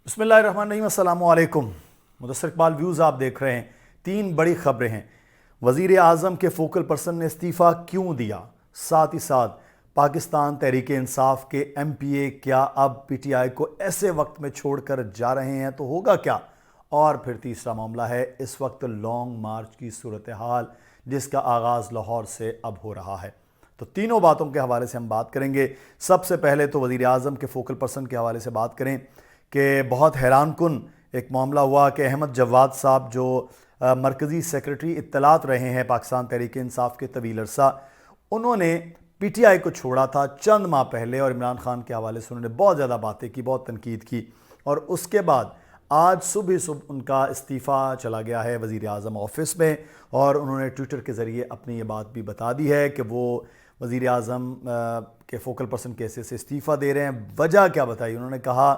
बिस्मिल्लाहिर्रहमानिर्रहीम, अस्सलामु अलैकुम। मुदस्सिर इकबाल व्यूज़ आप देख रहे हैं। 3 बड़ी खबरें हैं। वज़ीर आज़म के फोकल पर्सन ने इस्तीफ़ा क्यों दिया, साथ ही साथ पाकिस्तान तहरीक इंसाफ के MPA क्या अब PTI को ऐसे वक्त में छोड़कर जा रहे हैं तो होगा क्या। और फिर तीसरा मामला है इस वक्त लॉन्ग मार्च की सूरत हाल, जिसका आगाज़ लाहौर से अब हो रहा है। तो तीनों बातों के हवाले से हम बात करेंगे। सबसे पहले तो वज़ीर आज़म के फोकल पर्सन के हवाले से बात करें कि बहुत हैरान कुन एक मामला हुआ कि अहमद जवाद साहब जो मरकज़ी सेक्रेटरी इत्तलात रहे हैं पाकिस्तान तहरीक इंसाफ के तवील अरसा, उन्होंने PTI को छोड़ा था चंद माह पहले और इमरान खान के हवाले से उन्होंने बहुत ज़्यादा बातें की, बहुत तनकीद की। और उसके बाद आज सुबह उनका इस्तीफ़ा चला गया है वज़ीर आज़म ऑफिस में, और उन्होंने ट्विटर के ज़रिए अपनी ये बात भी बता दी है कि वो वज़ीर आज़म के फोकल पर्सन केसेस से इस्तीफ़ा दे रहे हैं। वजह क्या बताई, उन्होंने कहा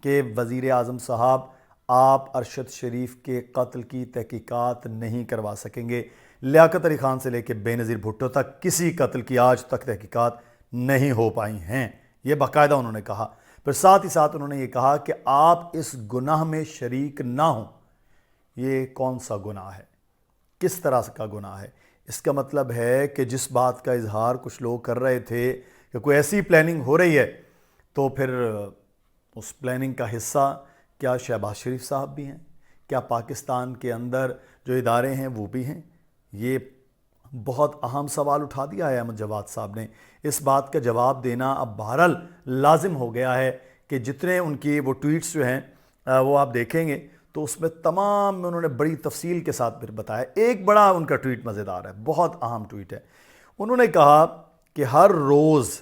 कि वज़ीर आज़म साहब, आप अरशद शरीफ के कत्ल की तहकीकात नहीं करवा सकेंगे। लियाकत अली ख़ान से लेकर बेनज़ीर भुट्टो तक किसी कत्ल की आज तक तहकीकात नहीं हो पाई हैं, ये बाकायदा उन्होंने कहा। फिर साथ ही साथ उन्होंने ये कहा कि आप इस गुनाह में शरीक ना हों। ये कौन सा गुनाह है, किस तरह का गुनाह है? इसका मतलब है कि जिस बात का इजहार कुछ लोग कर रहे थे कि कोई ऐसी प्लानिंग हो रही है, तो फिर उस प्लानिंग का हिस्सा क्या शहबाज शरीफ साहब भी हैं? क्या पाकिस्तान के अंदर जो इदारे हैं वो भी हैं? ये बहुत अहम सवाल उठा दिया है अहमद जवाद साहब ने। इस बात का जवाब देना अब बहरहाल लाजिम हो गया है कि जितने उनकी वो ट्वीट्स जो हैं वो आप देखेंगे तो उसमें तमाम में उन्होंने बड़ी तफसील के साथ फिर बताया। एक बड़ा उनका ट्वीट मज़ेदार है, बहुत अहम ट्वीट है। उन्होंने कहा कि हर रोज़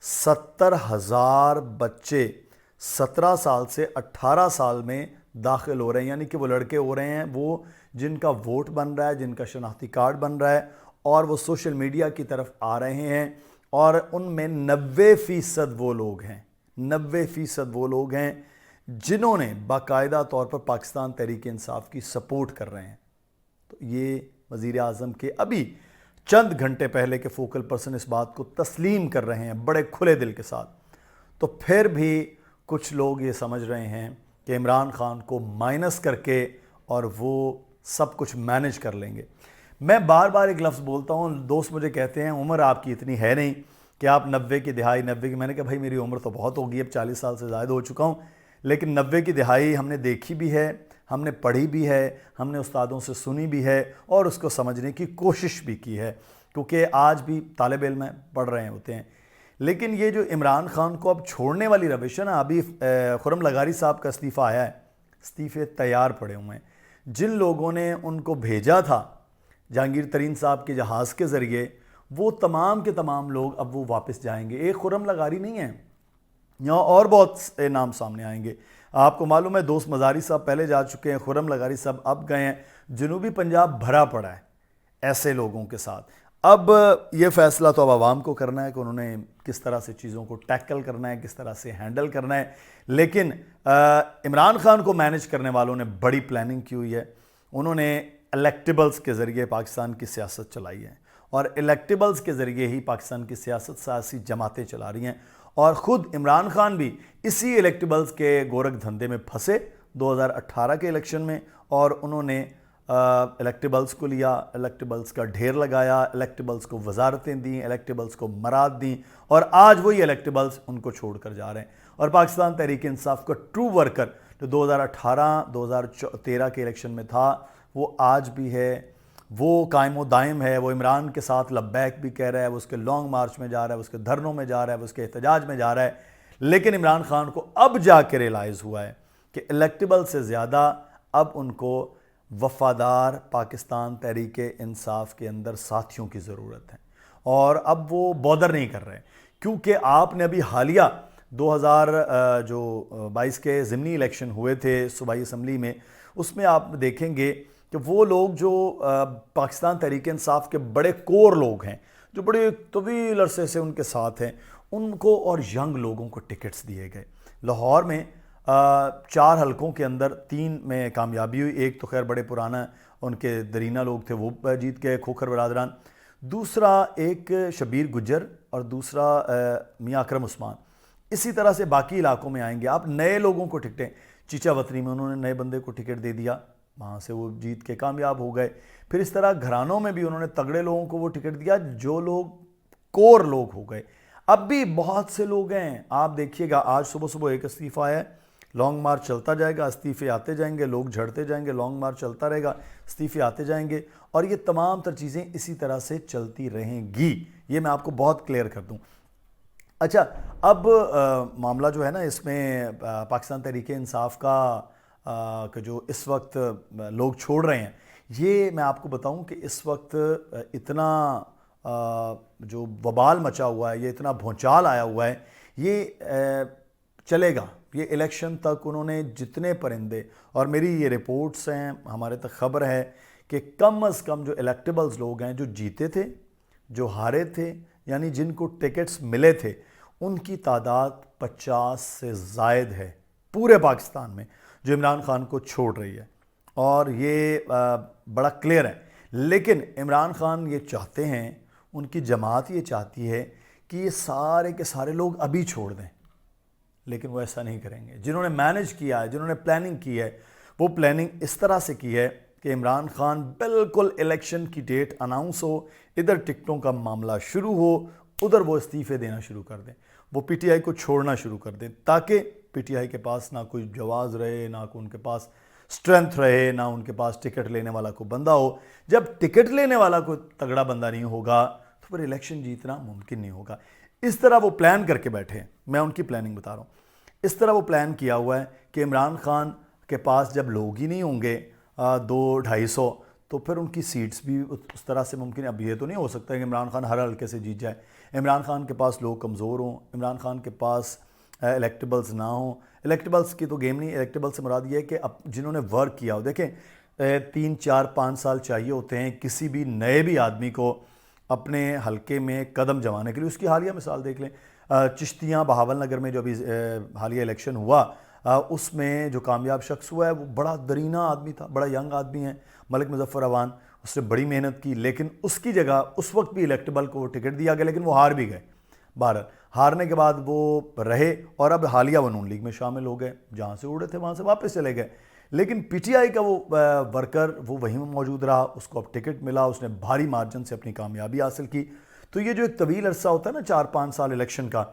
70,000 बच्चे 17 साल से 18 साल में दाखिल हो रहे हैं, यानी कि वो लड़के हो रहे हैं वो जिनका वोट बन रहा है, जिनका शनाख्ती कार्ड बन रहा है, और वो सोशल मीडिया की तरफ आ रहे हैं। और उनमें 90% वो लोग हैं, 90% वो लोग हैं जिन्होंने बाकायदा तौर पर पाकिस्तान तहरीक इंसाफ की सपोर्ट कर रहे हैं। तो ये वज़ीर आज़म के अभी चंद घंटे पहले के फोकल पर्सन इस बात को तस्लीम कर रहे हैं बड़े खुले दिल के साथ। तो फिर भी कुछ लोग ये समझ रहे हैं कि इमरान खान को माइनस करके और वो सब कुछ मैनेज कर लेंगे। मैं बार बार एक लफ्ज़ बोलता हूँ, दोस्त मुझे कहते हैं उम्र आपकी इतनी है नहीं कि आप 90 की दिहाई 90 की। मैंने कहा भाई मेरी उम्र तो बहुत होगी, अब 40 साल से ज़्यादा हो चुका हूँ, लेकिन 90 की दिहाई हमने देखी भी है, हमने पढ़ी भी है, हमने उस्तादों से सुनी भी है और उसको समझने की कोशिश भी की है, क्योंकि आज भी तालिब इल्म पढ़ रहे होते हैं। लेकिन ये जो इमरान खान को अब छोड़ने वाली रविश है ना, अभी खुर्रम लगारी साहब का इस्तीफ़ा आया है, इस्तीफ़े तैयार पड़े हुए हैं। जिन लोगों ने उनको भेजा था जहांगीर तरीन साहब के जहाज़ के ज़रिए, वो तमाम के तमाम लोग अब वो वापस जाएंगे। एक खुर्रम लगारी नहीं है, यहाँ और बहुत से नाम सामने आएंगे। आपको मालूम है दोस्त मज़ारी साहब पहले जा चुके हैं, खुर्रम लगारी साहब अब गए हैं। जनूबी पंजाब भरा पड़ा है ऐसे लोगों के साथ। अब ये फ़ैसला तो अब आवाम को करना है कि उन्होंने किस तरह से चीज़ों को टैकल करना है, किस तरह से हैंडल करना है। लेकिन इमरान खान को मैनेज करने वालों ने बड़ी प्लानिंग की हुई है। उन्होंने इलेक्टेबल्स के ज़रिए पाकिस्तान की सियासत चलाई है, और इलेक्टेबल्स के ज़रिए ही पाकिस्तान की सियासत सियासी जमातें चला रही हैं। और ख़ुद इमरान खान भी इसी इलेक्टेबल्स के गोरख धंधे में फंसे 2018 के इलेक्शन में, और उन्होंने इलेक्टेबल्स को लिया, इलेक्टेबल्स का ढेर लगाया, इलेक्टेबल्स को वजारतें दी, इलेक्टेबल्स को मराद दी, और आज वही इलेक्टेबल्स उनको छोड़कर जा रहे हैं। और पाकिस्तान तहरीक इंसाफ का ट्रू वर्कर जो 2018-2013 के इलेक्शन में था वो आज भी है, वो कायम व दायम है। वो इमरान के साथ लब्बैक भी कह रहा है, वो उसके लॉन्ग मार्च में जा रहा है, वो उसके धरनों में जा रहा है, वो उसके एहतजाज में जा रहा है। लेकिन इमरान खान को अब जाके रियलाइज़ हुआ है कि इलेक्टेबल से ज़्यादा अब उनको वफ़ादार पाकिस्तान तहरीक इंसाफ के अंदर साथियों की ज़रूरत है। और अब वो बॉदर नहीं कर रहे, क्योंकि आपने अभी हालिया 2022 के ज़िमनी इलेक्शन हुए थे सूबाई असम्बली में, उसमें आप देखेंगे कि वो लोग जो पाकिस्तान तहरीक इंसाफ के बड़े कोर लोग हैं, जो बड़े तवील अरसे से उनके साथ हैं, उनको और यंग लोगों को टिकट्स दिए गए। लाहौर में 4 हलकों के अंदर 3 में कामयाबी हुई। एक तो खैर बड़े पुराना उनके दरीना लोग थे, वो जीत गए, खोखर बरादरान। दूसरा एक शबीर गुज्जर और दूसरा मियां अकरम उस्मान। इसी तरह से बाकी इलाकों में आएंगे आप, नए लोगों को टिकटें چیچا وطنی میں انہوں نے نئے بندے کو ٹکٹ دے دیا, وہاں سے وہ جیت کے کامیاب ہو گئے. پھر اس طرح گھرانوں میں بھی انہوں نے تگڑے لوگوں کو وہ ٹکٹ دیا جو لوگ کور لوگ ہو گئے. اب بھی بہت سے لوگ ہیں, آپ دیکھیے گا آج صبح صبح ایک استعفیٰ ہے, لانگ مارچ چلتا جائے گا, استعفے آتے جائیں گے, لوگ جھڑتے جائیں گے, لانگ مارچ چلتا رہے گا, استعفے آتے جائیں گے, اور یہ تمام تر چیزیں اسی طرح سے چلتی رہیں گی. یہ میں آپ کو بہت کلیئر کر دوں. اچھا, اب معاملہ جو ہے نا اس میں پاکستان تحریک انصاف کا جو اس وقت لوگ چھوڑ رہے ہیں, یہ میں آپ کو بتاؤں کہ اس وقت اتنا جو وبال مچا ہوا ہے, یہ اتنا بھونچال آیا ہوا ہے, یہ چلے گا. یہ الیکشن تک انہوں نے جتنے پرندے, اور میری یہ رپورٹس ہیں, ہمارے تک خبر ہے کہ کم از کم جو الیکٹیبلز لوگ ہیں, جو جیتے تھے, جو ہارے تھے, یعنی جن کو ٹکٹس ملے تھے, ان کی تعداد 50 سے زائد ہے پورے پاکستان میں جو عمران خان کو چھوڑ رہی ہے. اور یہ بڑا کلیئر ہے. لیکن عمران خان یہ چاہتے ہیں, ان کی جماعت یہ چاہتی ہے کہ یہ سارے کے سارے لوگ ابھی چھوڑ دیں, لیکن وہ ایسا نہیں کریں گے. جنہوں نے مینج کیا ہے, جنہوں نے پلاننگ کی ہے, وہ پلاننگ اس طرح سے کی ہے کہ عمران خان بالکل الیکشن کی ڈیٹ اناؤنس ہو, ادھر ٹکٹوں کا معاملہ شروع ہو, ادھر وہ استعفے دینا شروع کر دیں, وہ پی ٹی آئی کو چھوڑنا شروع کر دیں, تاکہ پی ٹی آئی کے پاس نہ کوئی جواز رہے, نہ ان کے پاس اسٹرینتھ رہے, نہ ان کے پاس ٹکٹ لینے والا کوئی بندہ ہو. جب ٹکٹ لینے والا کوئی تگڑا بندہ نہیں ہوگا تو پھر الیکشن جیتنا ممکن نہیں ہوگا. اس طرح وہ پلان کر کے بیٹھے ہیں, میں ان کی پلاننگ بتا رہا ہوں. اس طرح وہ پلان کیا ہوا ہے کہ عمران خان کے پاس جب لوگ ہی نہیں ہوں گے 200-250, تو پھر ان کی سیٹس بھی اس طرح سے ممکن ہے. اب یہ تو نہیں ہو سکتا کہ عمران خان ہر حلقے سے جیت جائے. عمران خان کے پاس لوگ کمزور ہوں, عمران خان کے پاس الیکٹیبلز نہ ہوں. الیکٹیبلز کی تو گیم نہیں, الیکٹیبل سے مراد یہ ہے کہ اب جنہوں نے ورک کیا ہو. دیکھیں 3-4-5 سال چاہیے ہوتے ہیں کسی بھی نئے بھی آدمی کو اپنے حلقے میں قدم جمانے کے لیے. اس کی حالیہ مثال دیکھ لیں, چشتیاں بہاول نگر میں جو ابھی حالیہ الیکشن ہوا, اس میں جو کامیاب شخص ہوا ہے وہ بڑا درینہ آدمی تھا, بڑا ینگ آدمی ہے, ملک مظفر اوان. اس نے بڑی محنت کی, لیکن اس کی جگہ اس وقت بھی الیکٹیبل کو وہ ٹکٹ دیا گیا, لیکن وہ ہار بھی گئے. بہرحال ہارنے کے بعد وہ رہے, اور اب حالیہ وہ نون لیگ میں شامل ہو گئے, جہاں سے اڑے تھے وہاں سے واپس چلے گئے. لیکن پی ٹی آئی کا وہ ورکر وہ وہیں موجود رہا, اس کو اب ٹکٹ ملا, اس نے بھاری مارجن سے اپنی کامیابی حاصل کی. تو یہ جو ایک طویل عرصہ ہوتا ہے نا 4-5 سال الیکشن کا,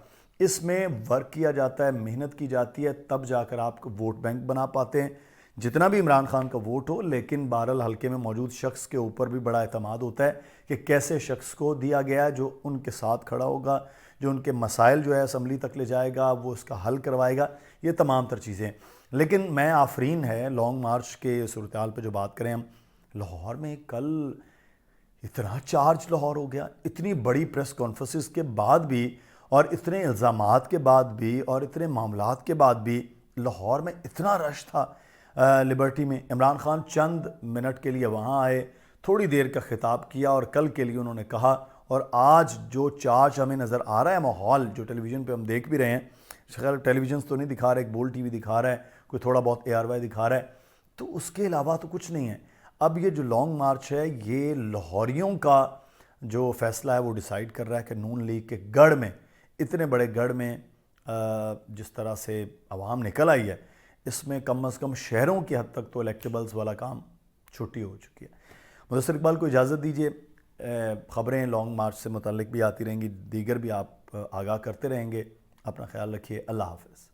اس میں ورک کیا جاتا ہے, محنت کی جاتی ہے, تب جا کر آپ کو ووٹ بینک بنا پاتے ہیں. جتنا بھی عمران خان کا ووٹ ہو, لیکن بہرحال حلقے میں موجود شخص کے اوپر بھی بڑا اعتماد ہوتا ہے کہ کیسے شخص کو دیا گیا ہے جو ان کے ساتھ کھڑا ہوگا, جو ان کے مسائل جو ہے اسمبلی تک لے جائے گا, وہ اس کا حل کروائے گا. یہ تمام تر چیزیں. لیکن میں آفرین ہے لانگ مارچ کے صورتحال پہ جو بات کریں ہم, لاہور میں کل اتنا چارج لاہور ہو گیا, اتنی بڑی پریس کانفرنسز کے بعد بھی, اور اتنے الزامات کے بعد بھی, اور اتنے معاملات کے بعد بھی لاہور میں اتنا رش تھا لبرٹی میں. عمران خان چند منٹ کے لیے وہاں آئے, تھوڑی دیر کا خطاب کیا, اور کل کے لیے انہوں نے کہا. اور آج جو چارج ہمیں نظر آ رہا ہے, ماحول جو ٹیلی ویژن پہ ہم دیکھ بھی رہے ہیں, خیر ٹیلی ویژنز تو نہیں دکھا رہے, ایک بول ٹی وی دکھا رہا ہے, کوئی تھوڑا بہت اے آر وائی دکھا رہا ہے, تو اس کے علاوہ تو کچھ نہیں ہے. اب یہ جو لانگ مارچ ہے, یہ لاہوریوں کا جو فیصلہ ہے وہ ڈیسائیڈ کر رہا ہے کہ نون لیگ کے گڑھ میں, اتنے بڑے گڑھ میں جس طرح سے عوام نکل آئی ہے, اس میں کم از کم شہروں کی حد تک تو الیکٹیبلز والا کام چھٹی ہو چکی ہے. مدثر اقبال کو اجازت دیجیے, خبریں لانگ مارچ سے متعلق بھی آتی رہیں گی, دیگر بھی آپ آگاہ کرتے رہیں گے. اپنا خیال رکھیے, اللہ حافظ.